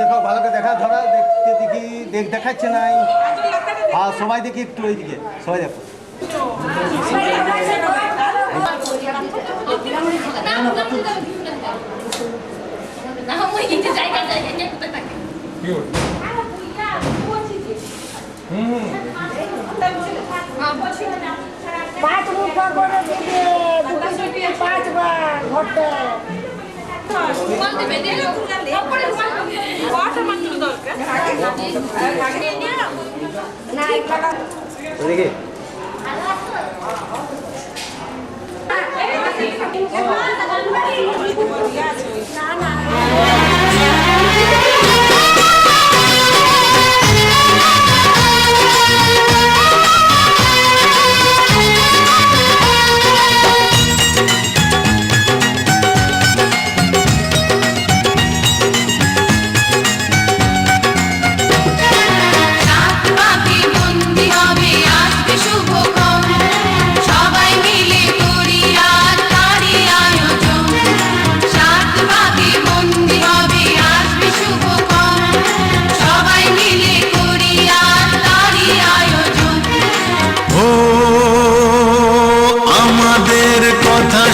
দেখো ভালো করে দেখা ধরা দেখতে দেখি দেখাচ্ছে নাই আর সবাই দেখি একটু ওইদিকে সবাই দেখো পাঁচ মুখা করে দিবে 5 বার ঘটে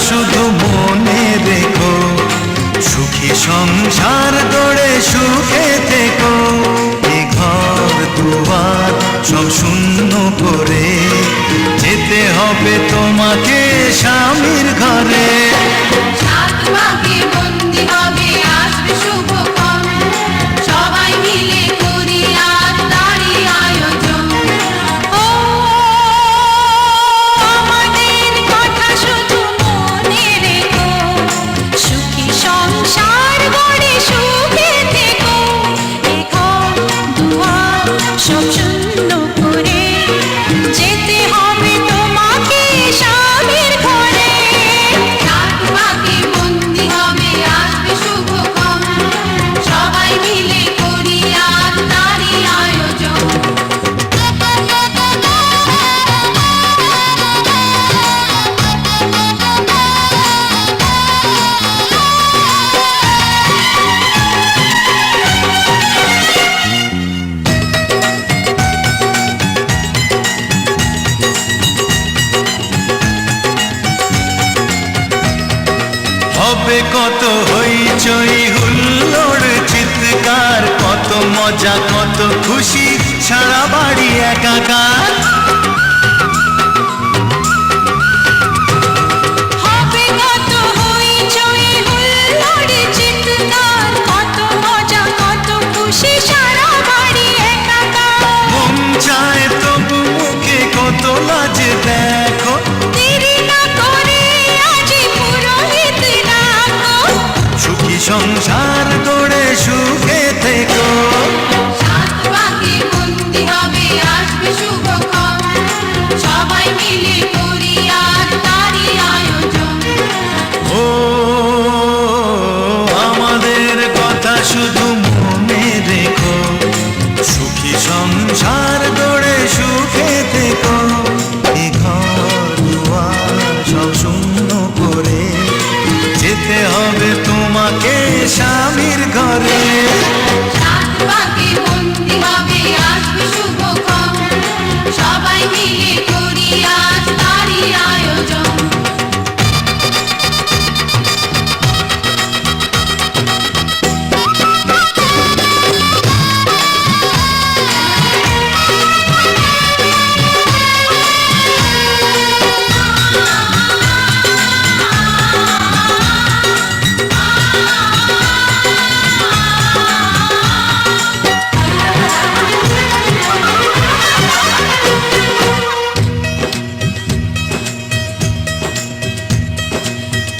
শুধু মনে রেখো সুখী সংসার গড়ে সুখে থেকো এ ঘর দুয়ার সব শূন্য করে যেতে হবে তোমাকে স্বামীর ঘরে সংসার গড়ে সুখে থেকো কত হইচই হুল্লোড় চিৎকার, কত মজা কত খুশি, সারা বাড়ি একাকার। হবে কত হইচই হুল্লোড় চিৎকার, কত মজা কত খুশি, সারা বাড়ি একাকার। মন চায় তবু মুখে কত লাজ দেখো, দেরি না করে আজি পুরোহিত ডাকো। সুখী সংসার গড়ে সুখে থেকো। সাত পাকে বন্দি হবে আসবে শুভক্ষণ, সবাই মিলে করি আজ তারই আয়োজন। ও আমাদের কথা শুধু মনে রেখো, সুখী সংসার গড়ে সুখে থেকো। এ ঘর দুয়ার সব শূন্য করে যেতে হবে তোমাকে স্বামীর ঘরে। সাত পাকে বন্দি হবে আসবে শুভক্ষণ, সবাই মিলে করি আজ তারই আয়োজন।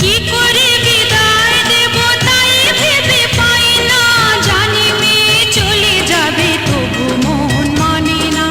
কি করে বিদায় দেব তাই ভেবে পাই না, জানি মেয়ে চলে যাবে তবু মন মানে না।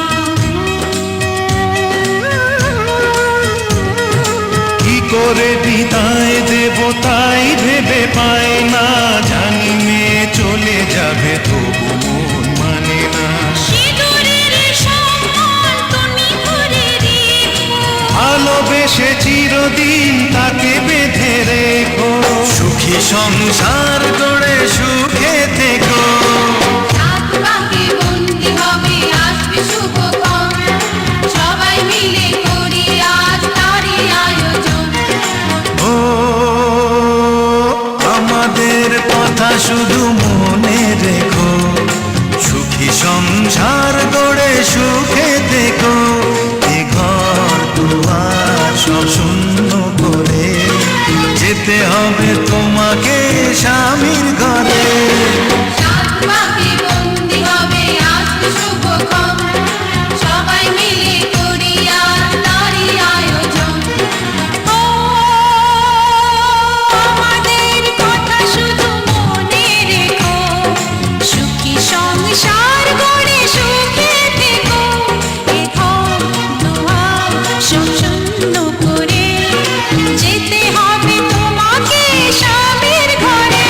কি করে বিদায় দেব তাই ভেবে পায় না, জানি মেয়ে চলে যাবে তবু মন মানে না। সিঁদুরের সম্মান তুমি করে রেখো, ভালোবেসে চিরদিন তাকে বেঁধে রেখো, সুখী সংসার গড়ে সুখে থেকো। সাত পাকে বন্দি হবে আসবে শুভক্ষণ, সবাই মিলে করি আজ তারই আয়োজন। ও আমাদের কথা শুধু মনে রেখো, সুখী সংসার গড়ে সুখে থেকো। এ ঘর দুয়ার সব শূন্য করে যেতে হবে তোমাকে স্বামীর ঘরে। সাত পাকে বন্দি হবে আসবে শুভক্ষণ, সবাই মিলে করি আজ তারই আয়োজন। ও আমাদের কথা শুধু মনে রেখো, সুখী সংসার গড়ে সুখে থেকো। এ ঘর দুয়ার সব শূন্য করে যেতে হবে তোমাকে স্বামীর ঘরে।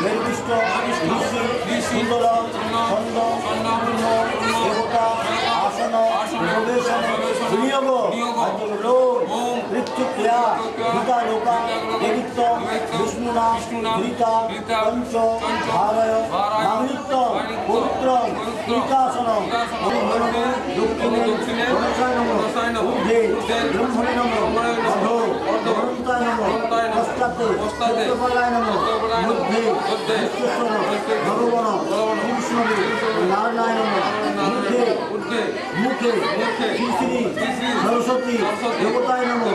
নির্দিষ্ট ঋষি সুন্দর ছন্দ পূর্ণ দেবতা আসন প্রবেশন বিনিয়োগ লোম ঋতুক্রিয়া গীতা লোকা দেবিত্ব বিষ্ণুনা গীতা পঞ্চ ভারয় নামিত্য পবিত্র গীতাসন দক্ষিণে গণেশায় নমঃ ঊর্ধ্বে ব্রহ্মণে নমঃ অধো অনন্তায় নমঃ পশ্চাতে চতুর্পালায় নমঃ মধ্যে বিশ্বেশ্বর ভগবান বিষ্ণু নারায়ণ নমঃ মুখে শ্রী শ্রী সরস্বতী দেবতায় নমঃ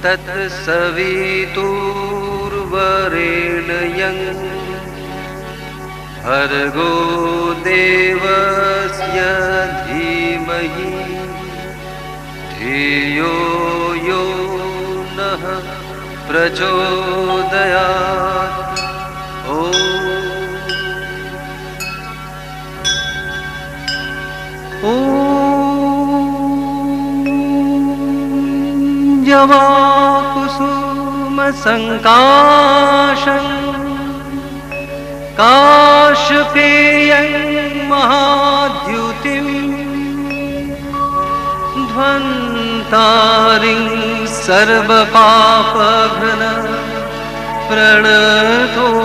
तत्सवितुर्वरेण्यं भर्गो देवस्य धीमहि धियो यो नः प्रचोदयात् जवाकुसुमसङ्काशं काशपेयं महाद्युतिं ध्वन्तारिं सर्वपापघ्न प्रणतोऽस्मि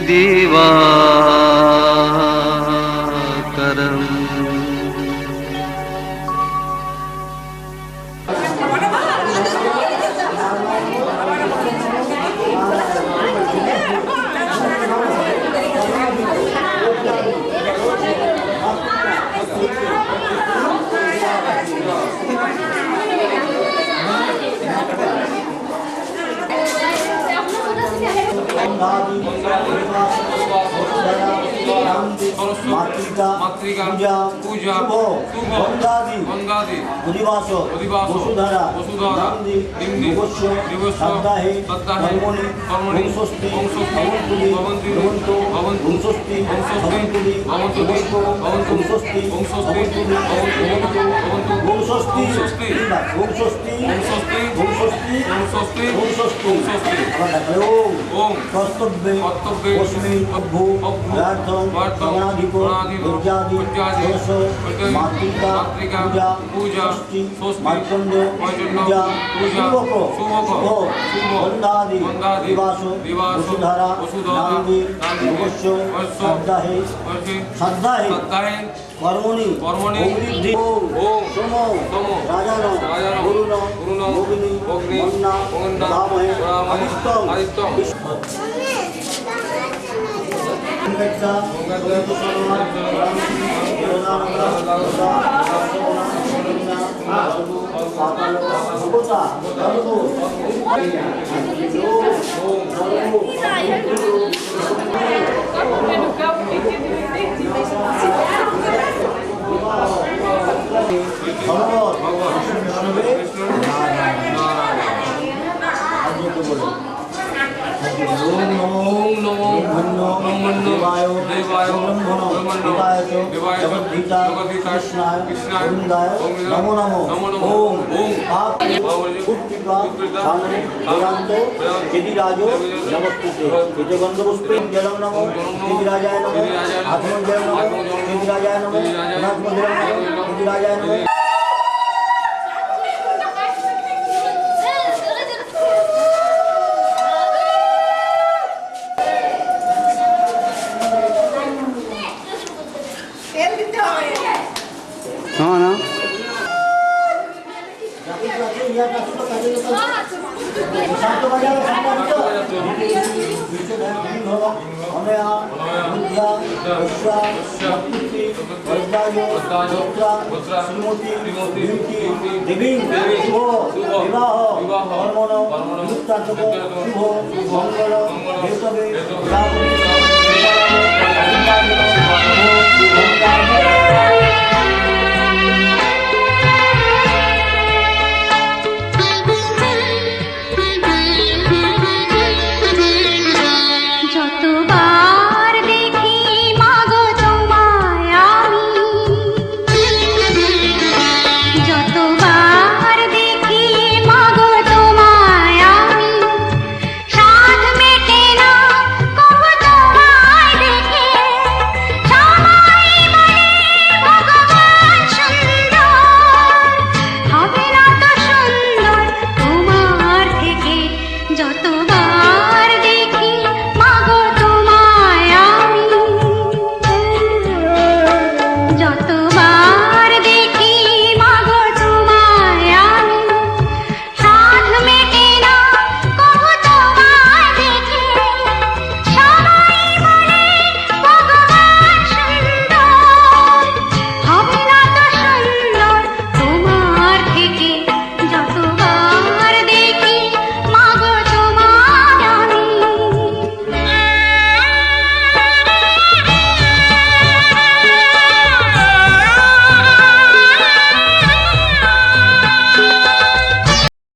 दिवाकरम् মাতৃকা পূজা গঙ্গাদি অধিবাস বসুধারা নন্দী দিবস্য সপ্তাহে কর্মণি ষষ্ঠী ভবন্তি ষষ্ঠী ভবন্তুলি ষষ্ঠী কর্তব্যে অস্মি ভূয়ার্থম গণাধিপো দুর্যাদি মাতৃকা পূজা ষষ্ঠী মার্কণ্ড পূজা শুভ বন্দাদি দিবাস বসুধারা নান্দি দিবস্য সপ্তাহে কর্মণি অগ্নিদ্ধি সোম রাজান গুরুণ অগ্নি মন্না রামহে আদিত্যম নমো নমো ওম চেদিরাজ নমস্তুতে গন্ধপুষ্পে জলম নমো চেদিরাজায় নমো আত্মন জলম নমো চেদিরাজায় নমো চেদিরাজায় নমো শুভ মঙ্গল